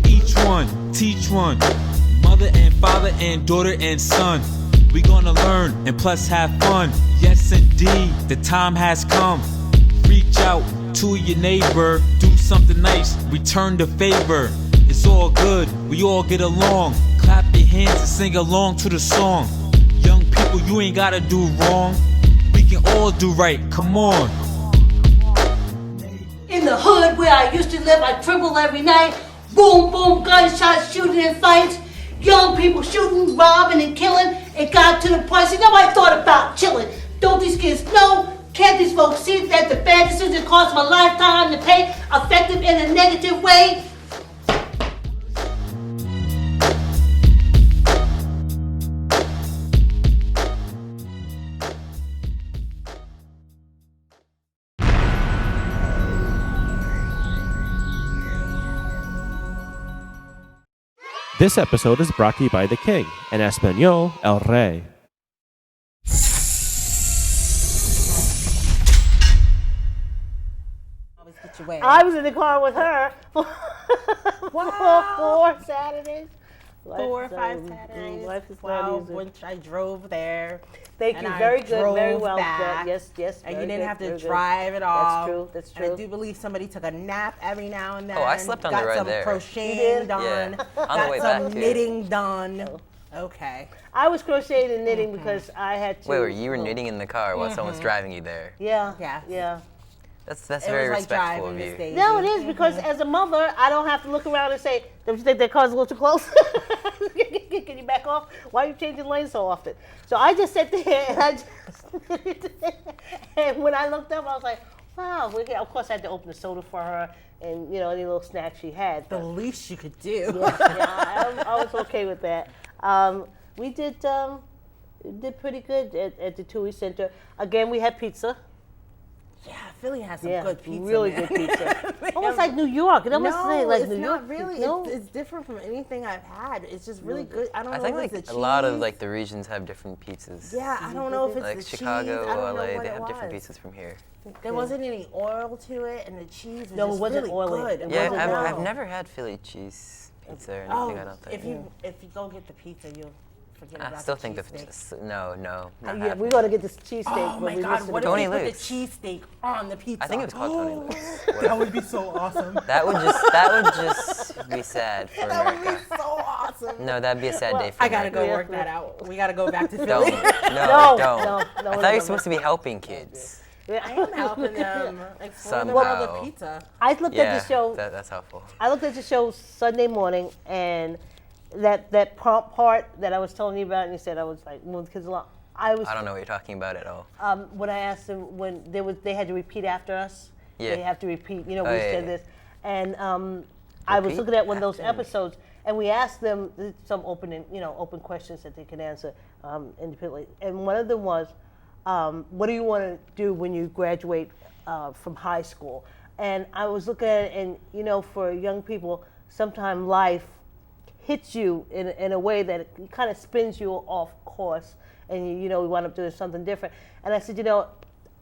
Each one, teach one. Mother and father and daughter and son. We gonna learn and plus have fun. Yes, indeed, the time has come. Reach out to your neighbor, do something nice, return the favor. It's all good, we all get along. Clap your hands and sing along to the song. Young people, you ain't gotta do wrong. We can all do right, come on. In the hood where I used to live, I tremble every night. Boom, boom, gunshots, shooting and fights. Young people shooting, robbing, and killing. It got to the point, see, nobody thought about chilling. Don't these kids know? Can't these folks see that the bad decisions cost them a lifetime to pay, affect them in a negative way? This episode is brought to you by The King, en español, El Rey. I was in the car with her for 4 Saturdays. 4 or 5 Saturdays. Wow, which I drove there. Thank you. Very good. Very well done. Yes. And you didn't have to drive at all. That's true. And I do believe somebody took a nap every now and then. Oh, I slept on the ride there. Got some crocheting done. Yeah. On the way back, got some knitting done. Okay. I was crocheting and knitting because I had to. Wait, you were knitting in the car while someone's driving you there? Yeah. That's very respectful of you. No, it is because as a mother, I don't have to look around and say, "Don't you think that car's a little too close? Can you back off? Why are you changing lanes so often?" So I just sat there and and when I looked up, I was like, "Wow." Of course, I had to open the soda for her and any little snack she had. The least you could do. I was okay with that. We did pretty good at the TUI Center. Again, we had pizza. Yeah, Philly has some good pizza. Really good pizza. Almost like New York. It almost like New York. Not really. It's different from anything I've had. It's just really good. I think if it's the a lot of the regions have different pizzas. Yeah, I don't know if it's like the Chicago, cheese. I don't LA, know what they it have was. different pizzas from here. There wasn't any oil to it, and the cheese was No, it just wasn't really oily. good. Yeah, I've never had Philly cheese pizza or anything. I don't think. If you go get the pizza, you'll forget about I still the think cheesesteak. no. Yeah, we're gonna get this cheesesteak. Oh my God! What if Tony they put the Luke's. cheesesteak on the pizza? I think it was called Tony Luke's. That would be so awesome. That would just be sad for That America. would be so awesome. No, that'd be a sad day for I gotta America. go work that out. We gotta go back to Philly. Don't. No, I thought you were supposed to be helping kids. I am helping them explore the world of pizza. I looked at the show. That's helpful. I looked at the show Sunday morning, and that part that I was telling you about, and you said I was like moving the kids along. I don't know what you're talking about at all. When I asked them when they had to repeat after us. Yeah. They have to repeat. We said this, and I was looking at one of those episodes, and we asked them some open questions that they can answer independently, and one of them was, what do you want to do when you graduate from high school? And I was looking at it, and for young people, sometimes life hits you in a way that it kind of spins you off course, and you wind up doing something different. And I said,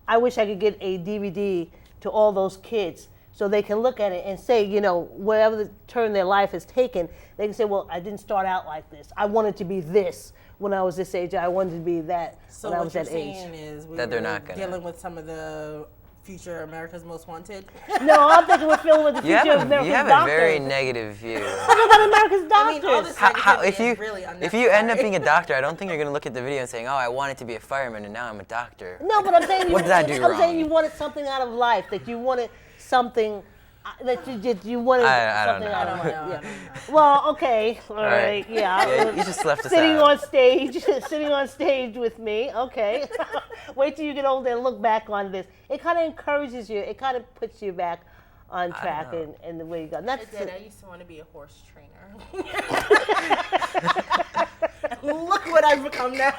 I wish I could get a DVD to all those kids so they can look at it and say, whatever the turn their life has taken, they can say, well, I didn't start out like this. I wanted to be this when I was this age. I wanted to be that when I was that age. So what you're saying is that they're not gonna dealing with some of the future America's Most Wanted? No, I'm thinking we're feeling with the future of America's You have doctors. a very negative view. I'm about America's doctors. If you end up being a doctor, I don't think you're going to look at the video and saying, oh, I wanted to be a fireman and now I'm a doctor. No, but I'm saying what did I do wrong? I'm saying you wanted something out of life, that you wanted something that you wanted something out of life. Yeah. Well, okay, all right, yeah. You just left us sitting out. sitting on stage with me. Okay, wait till you get older and look back on this. It kind of encourages you. It kind of puts you back on track and the way you go. And that's I used to want to be a horse trainer. Look what I've become now.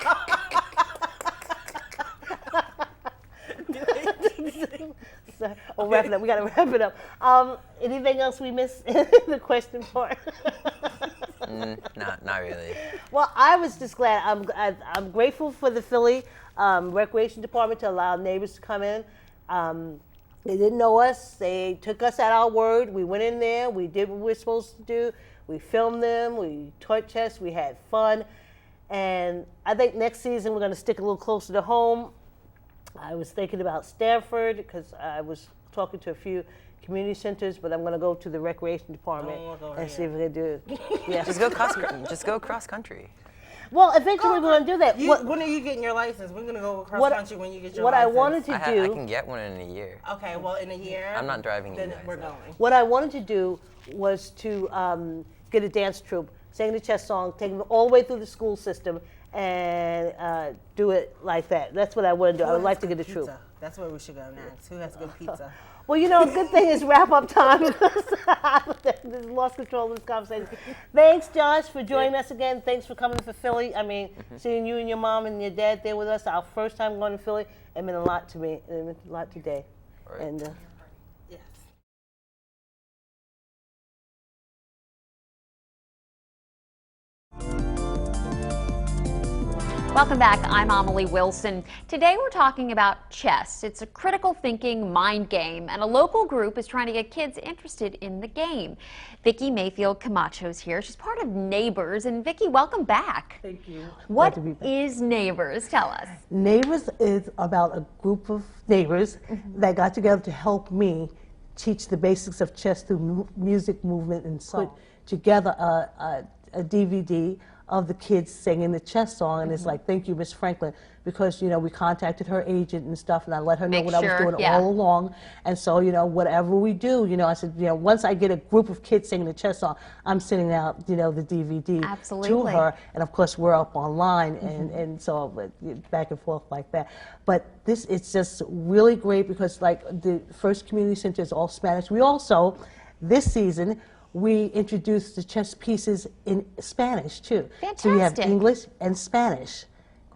We'll wrap it up. We got to wrap it up. Anything else we missed in the question part? Not really. Well, I was just glad. I'm grateful for the Philly Recreation Department to allow neighbors to come in. They didn't know us. They took us at our word. We went in there. We did what we were supposed to do. We filmed them. We taught chess. We had fun. And I think next season we're going to stick a little closer to home. I was thinking about Stanford because I was talking to a few community centers, but I'm going to go to the recreation department and see if we can do it. Yeah. Just go cross country. Well, eventually we're going to do that. When are you getting your license? We're going to go cross country when you get your license. What I wanted to do... I can get one in a year. Okay, well, in a year... I'm not driving you Then guys. we're going. What I wanted to do was to get a dance troupe, sing the chess song, take them all the way through the school system, and do it like that. That's what I want to do. I would like to get a troupe. That's where we should go next. Who has good pizza? Well, you know, a good thing is wrap up time because I lost control of this conversation. Thanks, Josh, for joining us again. Thanks for coming to Philly. I mean, seeing you and your mom and your dad there with us, our first time going to Philly, it meant a lot to me. It meant a lot today. Right. And Yes. Welcome back. I'm Amelie Wilson. Today we're talking about chess. It's a critical thinking mind game, and a local group is trying to get kids interested in the game. Vicki Mayfield Camacho's here. She's part of Neighbors. And Vicki, welcome back. Thank you. What is Neighbors? Tell us. Neighbors is about a group of neighbors that got together to help me teach the basics of chess through music, movement, and song. Put together a DVD of the kids singing the chess song, and it's like, thank you, Miss Franklin, because, you know, we contacted her agent and stuff, and I let her know what I was doing all along, and so, you know, whatever we do, you know, I said, you know, once I get a group of kids singing the chess song, I'm sending out, you know, the DVD to her, and of course, we're up online, and so back and forth like that. But this, it's just really great because, like, the first community center is all Spanish. We also, this season, we introduced the chess pieces in Spanish, too. Fantastic. So you have English and Spanish.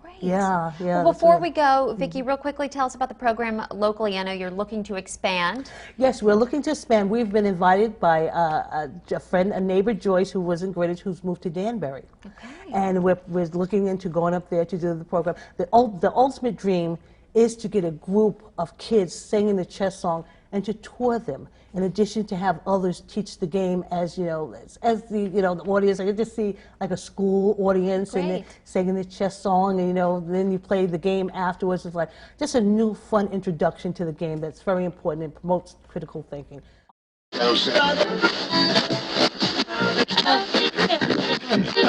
Great. Yeah. Well, before we go, Vicki, real quickly, tell us about the program locally. I know you're looking to expand. Yes, we're looking to expand. We've been invited by a friend, a neighbor, Joyce, who was in Greenwich, who's moved to Danbury. Okay. And we're looking into going up there to do the program. The ultimate dream is to get a group of kids singing the chess song and to tour them. In addition to have others teach the game as, you know, as the, you know, the audience. I could just see like a school audience and they singing the chess song, and, you know, then you play the game afterwards. It's like just a new fun introduction to the game that's very important and promotes critical thinking. A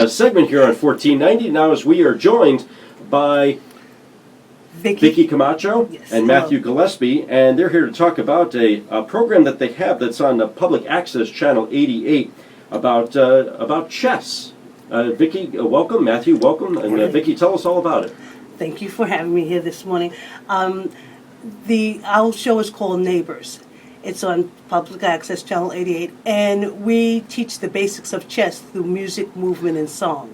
segment here on 1490 now, as we are joined by Vicki Camacho and Matthew Gillespie, and they're here to talk about a program that they have that's on the public access channel 88 about chess. Vicki, welcome. Matthew, welcome. And Vicki, tell us all about it. Thank you for having me here this morning. Our show is called Neighbors. It's on public access channel 88, and we teach the basics of chess through music, movement, and song.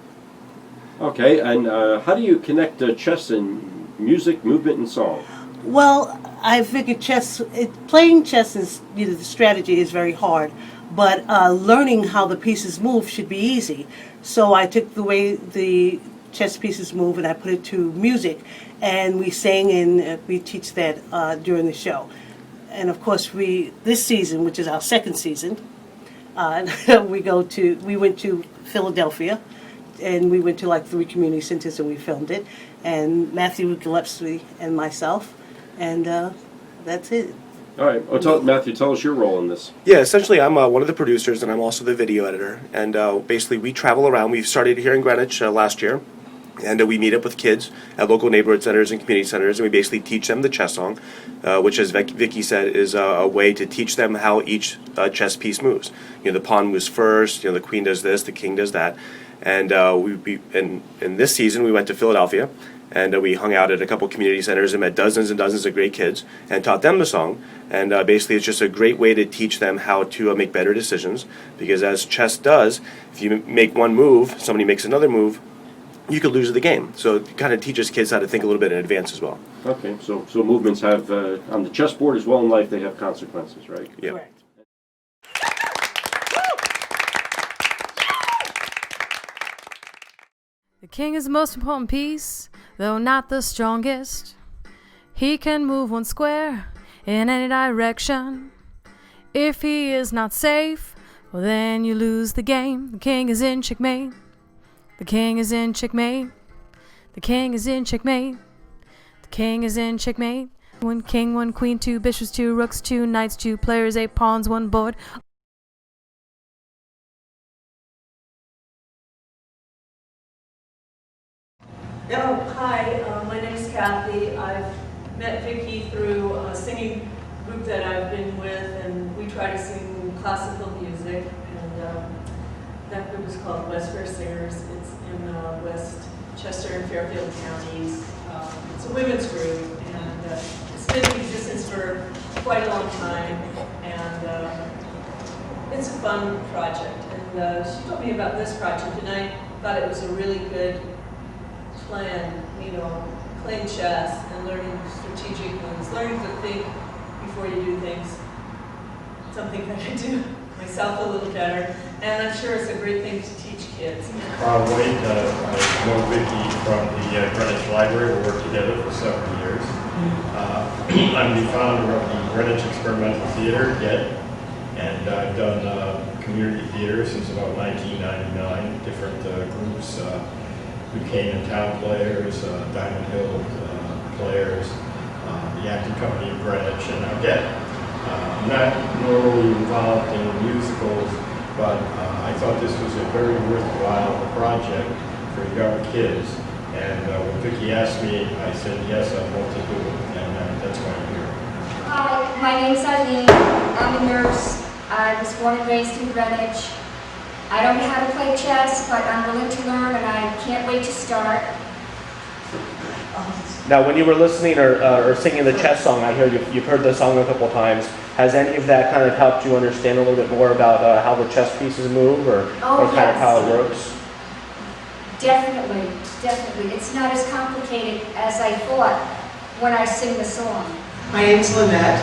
Okay, and how do you connect chess and music, movement, and song? Well, I figure playing chess is, you know, the strategy is very hard, but learning how the pieces move should be easy. So I took the way the chess pieces move and I put it to music, and we sang and we teach that during the show. And of course, this season, which is our second season, we went to Philadelphia, and we went to like 3 community centers and we filmed it. And Matthew Gillespie and myself, and that's it. All right. Oh, Matthew, tell us your role in this. Yeah, essentially I'm one of the producers, and I'm also the video editor. And basically we travel around. We started here in Greenwich last year, and we meet up with kids at local neighborhood centers and community centers, and we basically teach them the chess song, which, as Vicki said, is a way to teach them how each chess piece moves. You know, the pawn moves first, you know, the queen does this, the king does that. And in this season, we went to Philadelphia, and we hung out at a couple community centers and met dozens and dozens of great kids and taught them the song. And basically, it's just a great way to teach them how to make better decisions, because as chess does, if you make one move, somebody makes another move, you could lose the game. So it kind of teaches kids how to think a little bit in advance as well. Okay, so movements have, on the chessboard as well in life, they have consequences, right? Yeah. Correct. The king is the most important piece, though not the strongest. He can move one square in any direction. If he is not safe, well then you lose the game. The king is in checkmate. The king is in checkmate. The king is in checkmate. The king is in checkmate. 1 king, 1 queen, 2 bishops, 2 rooks, 2 knights, 2 players, 8 pawns, 1 board. Oh, hi, my name is Kathy. I've met Vicki through a singing group that I've been with, and we try to sing classical music. And that group is called West Fair Singers. It's in Westchester and Fairfield counties. It's a women's group, and it's been in existence for quite a long time. And it's a fun project. And she told me about this project, and I thought it was a really good plan, you know, playing chess and learning strategic moves, learning to think before you do things. Something that I do myself a little better, and I'm sure it's a great thing to teach kids. Wade, I know Vicki from the Greenwich Library. We worked together for several years. I'm the founder of the Greenwich Experimental Theater, GET, and I've done community theater since about 1999, different groups. Buchanan Town Players, Diamond Hill Players, the acting company of Greenwich, and now GET. I'm not normally involved in musicals, but I thought this was a very worthwhile project for young kids. And when Vicki asked me, I said, yes, I'd love to do it, and that's why I'm here. Hi, my name's Eileen. I'm a nurse. I was born and raised in Greenwich. I don't know how to play chess, but I'm willing to learn, and I can't wait to start. Now, when you were listening or singing the chess song, I hear you've heard the song a couple times. Has any of that kind of helped you understand a little bit more about how the chess pieces move, or kind of how it works? Definitely, definitely. It's not as complicated as I thought when I sing the song. My name's Lynette.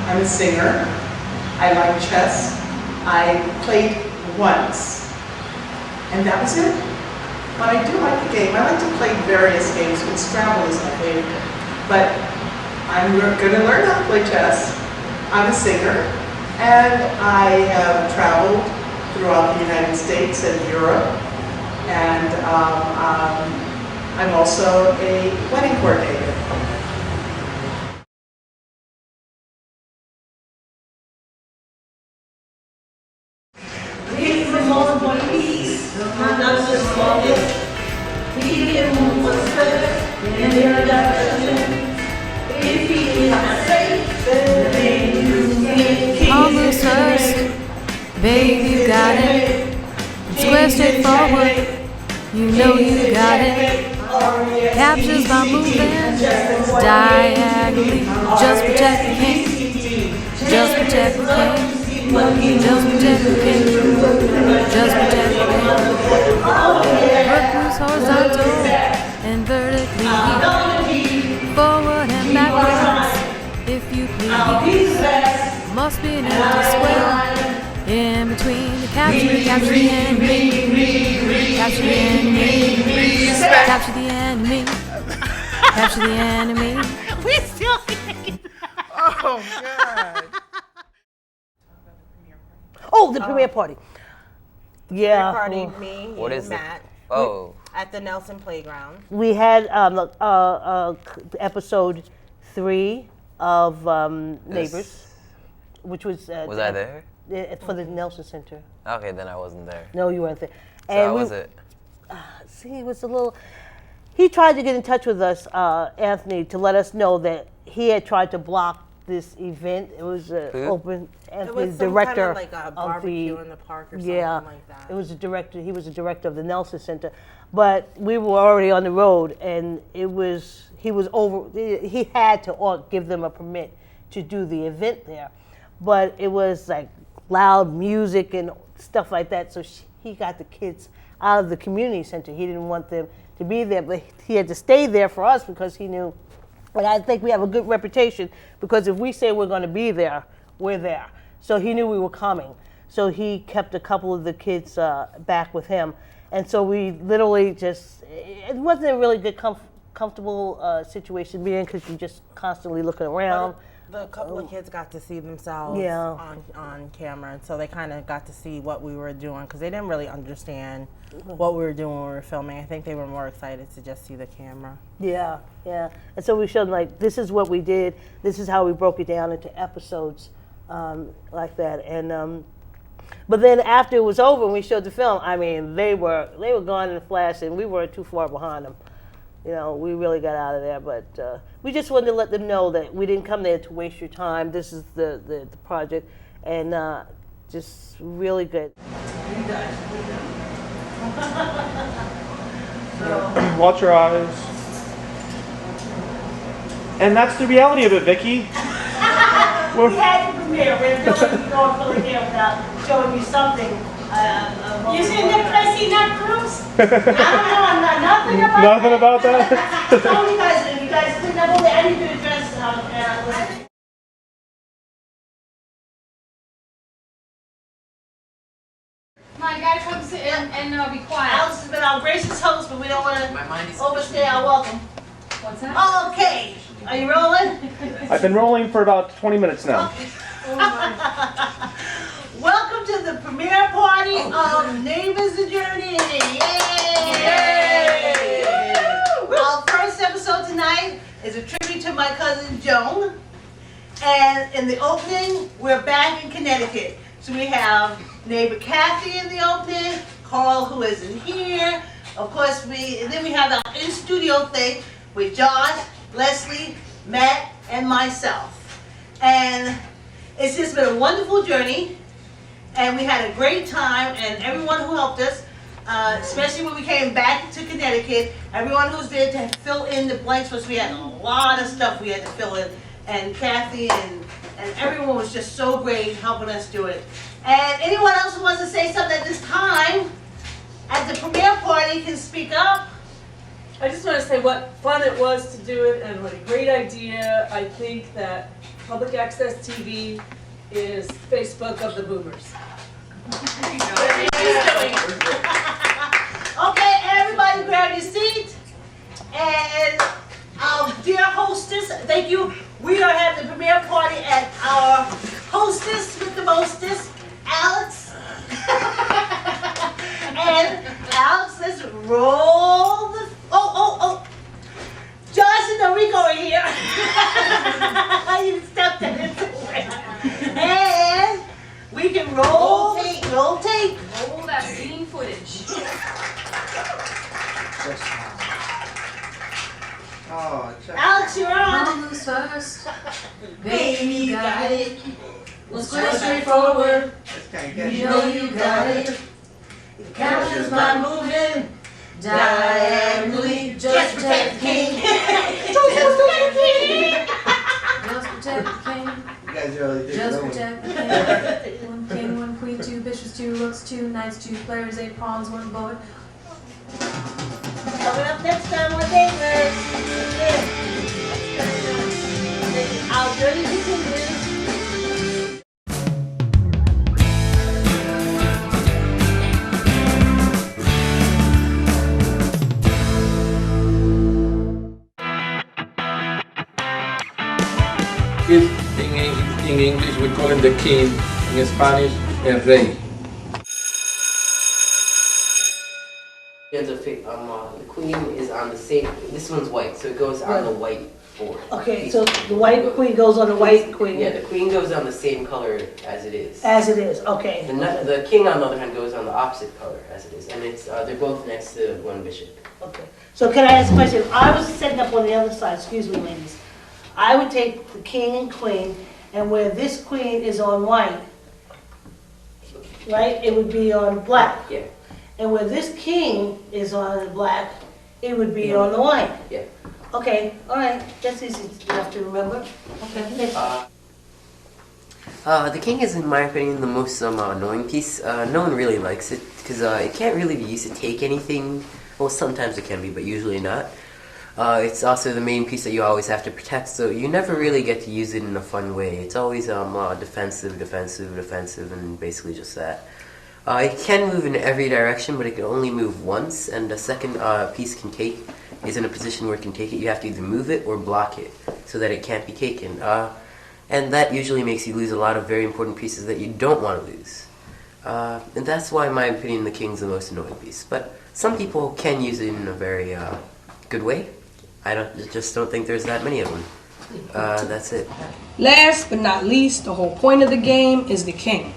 I'm a singer. I like chess. I played once, and that was it. But I do like the game. I like to play various games, but Scrabble is my favorite. But I'm going to learn how to play chess. I'm a singer, and I have traveled throughout the United States and Europe, and I'm also a wedding coordinator. Almost first, baby, you got it. It's square, straightforward. You know you got it. Captures by moving diagonally. Just protect the king. Just protect the king. Just protect the king. Just protect the king. Work moves horizontal and vertically. Forward and backwards, if you please. Must be an empty square in between the capture the enemy. Capture the enemy. Capture the enemy. Capture the enemy. We still. Oh God. Oh, the premiere party. Yeah. Premiere party, me, What you, is it? Matt. Oh. At the Nelson Playground. We had episode 3 of Neighbors, which was. Was I there? For the Nelson Center. Okay, then I wasn't there. No, you weren't there. So how was it? See, it was a little. He tried to get in touch with us, Anthony, to let us know that he had tried to block this event. It was open. Anthony, It was the some director kind of like a barbecue in the park or something like that. It was a director. He was the director of the Nelson Center, but we were already on the road, and he was over. He had to give them a permit to do the event there, but it was like loud music and stuff like that. So he got the kids out of the community center. He didn't want them to be there, but he had to stay there for us because he knew. And I think we have a good reputation because if we say we're going to be there, we're there. So he knew we were coming. So he kept a couple of the kids back with him. And so we literally just, it wasn't a really good, comfortable situation being because you're just constantly looking around. The couple of kids got to see themselves on camera, and so they kind of got to see what we were doing because they didn't really understand what we were doing when we were filming. I think they were more excited to just see the camera. Yeah, yeah. And so we showed them, like, this is what we did. This is how we broke it down into episodes like that. And but then after it was over and we showed the film, I mean, they were gone in a flash, and we weren't too far behind them. You know, we really got out of there, but we just wanted to let them know that we didn't come there to waste your time. This is the project, and just really good. Watch your eyes. And that's the reality of it, Vicki. We had the premiere. We're going for the premiere without showing you something. You seen the Tracy Nut Cruise? I don't know, nothing about Nothing about that? I told you guys, if you guys couldn't have only, I need to address My guy, come sit and be quiet. Alex has been our gracious host, but we don't want to overstay our welcome. What's that? Okay, are you rolling? I've been rolling for about 20 minutes now. Welcome to the premiere party of Neighbors the Journey. Yay! Our first episode tonight is a tribute to my cousin Joan. And in the opening, we're back in Connecticut. So we have neighbor Kathy in the opening, Carl, who isn't here. Of course, then we have our in-studio thing with Josh, Leslie, Matt, and myself. And it's just been a wonderful journey. And we had a great time, and everyone who helped us, especially when we came back to Connecticut, everyone who's there to fill in the blanks for us. We had a lot of stuff we had to fill in, and Kathy and everyone was just so great helping us do it. And anyone else who wants to say something at this time, at the premiere party, can speak up. I just want to say what fun it was to do it and what a great idea. I think that public access TV is Facebook of the boomers. Okay, everybody grab your seat. And our dear hostess, thank you. We are having the premiere party at our hostess with the mostest, Alex. And Alex, let's roll the, oh. Josh and Enrico are here. You stepped in it. And we can roll tape. Roll that scene footage. Alex, you're on. Mama moves first. Baby, you got it. Let's go straightforward. You know you got it. It captures my movement. Diagonally, just protect the king. Just protect the king. Just protect the king. You guys really did. Just protect the king. One king, one queen, two bishops, two rooks, two knights, two players, 8 pawns, 1 board. Coming up next time on Neighbors. Our journey continues. In English, we call him the king. In Spanish, el rey. The queen is on the same. This one's white, so it goes on the white board. Okay, so the white queen goes on the white queen. Yeah, the queen goes on the same color as it is. As it is, okay. The king, on the other hand, goes on the opposite color as it is, and it's they're both next to one bishop. Okay. So can I ask a question? I was setting up on the other side. Excuse me, ladies. I would take the king and queen, and where this queen is on white, right, it would be on black. Yeah. And where this king is on black, it would be on the white. Yeah. Okay, all right. That's easy enough to remember. Okay. The king is, in my opinion, the most annoying piece. No one really likes it because it can't really be used to take anything. Well, sometimes it can be, but usually not. It's also the main piece that you always have to protect, so you never really get to use it in a fun way. It's always defensive, and basically just that. It can move in every direction, but it can only move once, and the second piece can take is in a position where it can take it. You have to either move it or block it so that it can't be taken. and that usually makes you lose a lot of very important pieces that you don't want to lose. And that's why, in my opinion, the king's the most annoying piece. But some people can use it in a very good way. Just don't think there's that many of them. That's it. Last but not least, the whole point of the game is the king.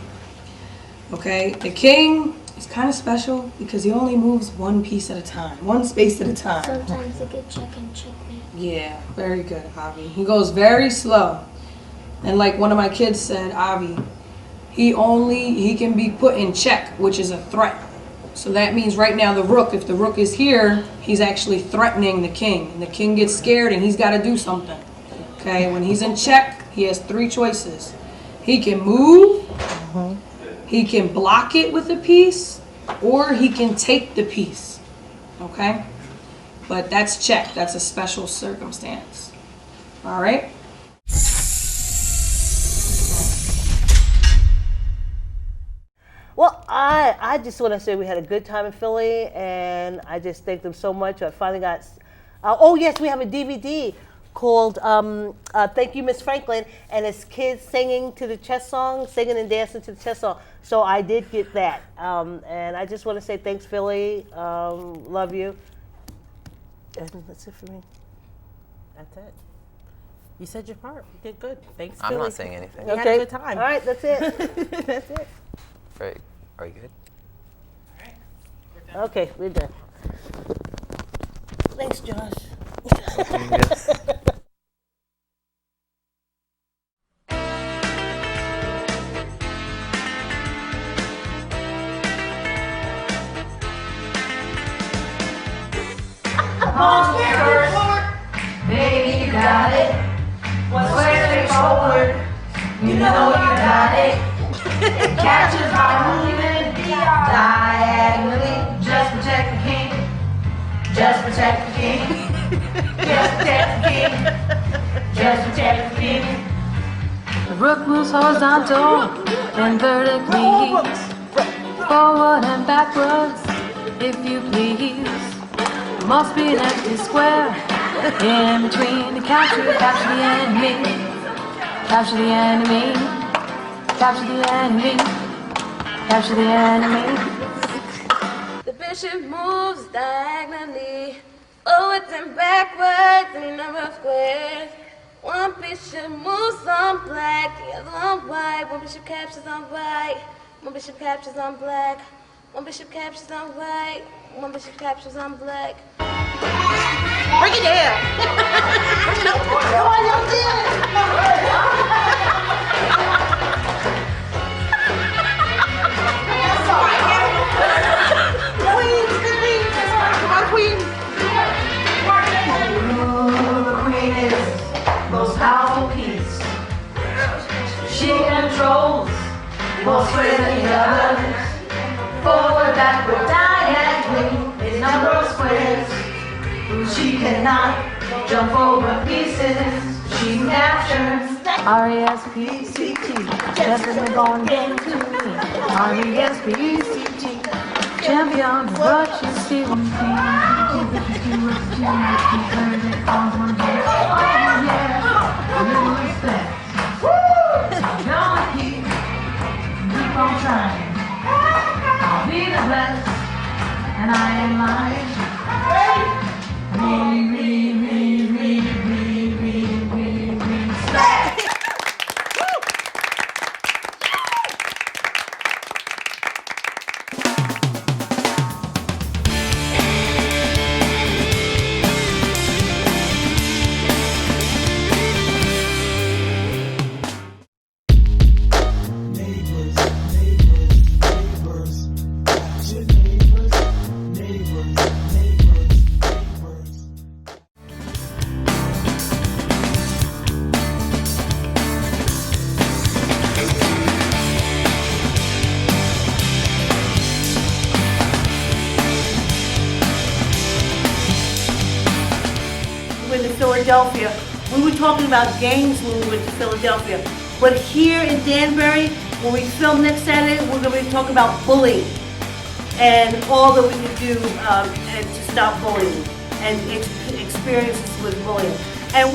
Okay, the king is kind of special because he only moves one piece at a time, one space at a time. Sometimes it could check and check me. Yeah, very good, Avi. He goes very slow. And like one of my kids said, Avi, he can be put in check, which is a threat. So that means right now the rook, if the rook is here, he's actually threatening the king. And the king gets scared and he's got to do something. Okay, when he's in check, he has three choices. He can move, he can block it with a piece, or he can take the piece. Okay? But that's check. That's a special circumstance. All right? Well, I just want to say we had a good time in Philly, and I just thank them so much. I finally got, oh yes, we have a DVD called Thank You, Miss Franklin, and it's kids singing to the chess song, singing and dancing to the chess song. So I did get that. And I just want to say thanks, Philly. Love you. And that's it for me. That's it. You said your part. You did good. Thanks, I'm Philly. not saying anything. We had a good time. All right, that's it. That's it. Right. Are you good? Okay, we're done. Thanks, Josh. Baby, you got it. One way forward, you know you got it. It catches my movement diagonally. Just protect the king. Just protect the king. Just protect the king. Just protect the king. The rook moves horizontal and vertically, forward and backwards, if you please. Must be an empty square in between to capture the enemy. Capture the enemy. Capture the enemy. Capture the enemy. The bishop moves diagonally, forwards and backwards in a number of squares. One bishop moves on black, the other on white. One bishop captures on white. One bishop captures on black. One bishop captures on white. One bishop captures on black. Break it down. Come on, y'all do Queen. The queen is most powerful piece. She controls most ways than the others. Forward, backward, diagonally, a number of squares. She cannot jump over pieces. She captures. R-E-S-P-E-C-T, definitely gonna get to me. R-E-S-P-E-C-T, champion, what you see when you Keep on trying. I'll be the best, and I ain't lying. Philadelphia. We were talking about games when we went to Philadelphia. But here in Danbury, when we film next Saturday, we're going to be talking about bullying and all that we can do and to stop bullying and experiences with bullying. And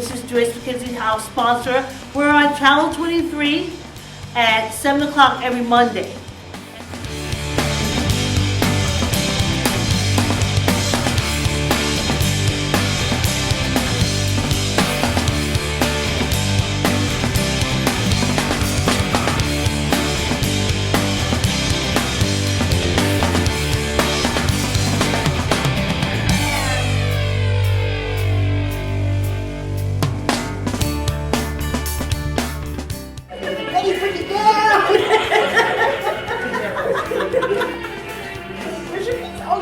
This is Joyce McKenzie, house sponsor. We're on Channel 23 at 7 o'clock every Monday. Ready for the down! Where's your pizza? Oh,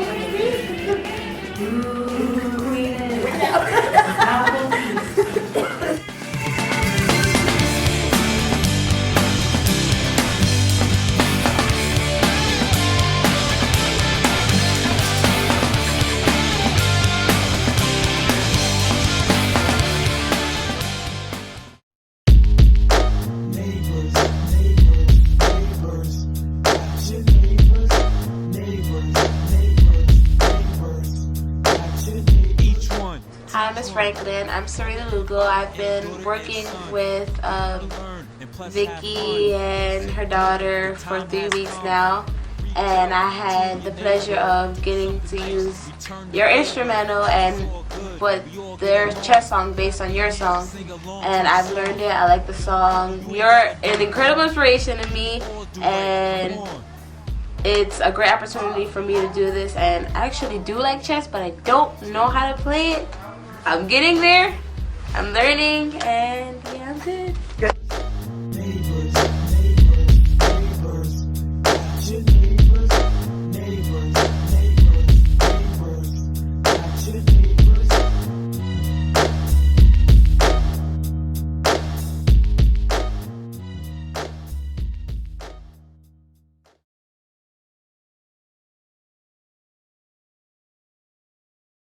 Hi, Miss Franklin. I'm Serena Lugo. I've been working with Vicky and her daughter for 3 weeks now, and I had the pleasure of getting to use your instrumental but their chess song based on your song, and I've learned it. I like the song. You're an incredible inspiration to me, and it's a great opportunity for me to do this. And I actually do like chess, but I don't know how to play it. I'm getting there. I'm learning, and yeah.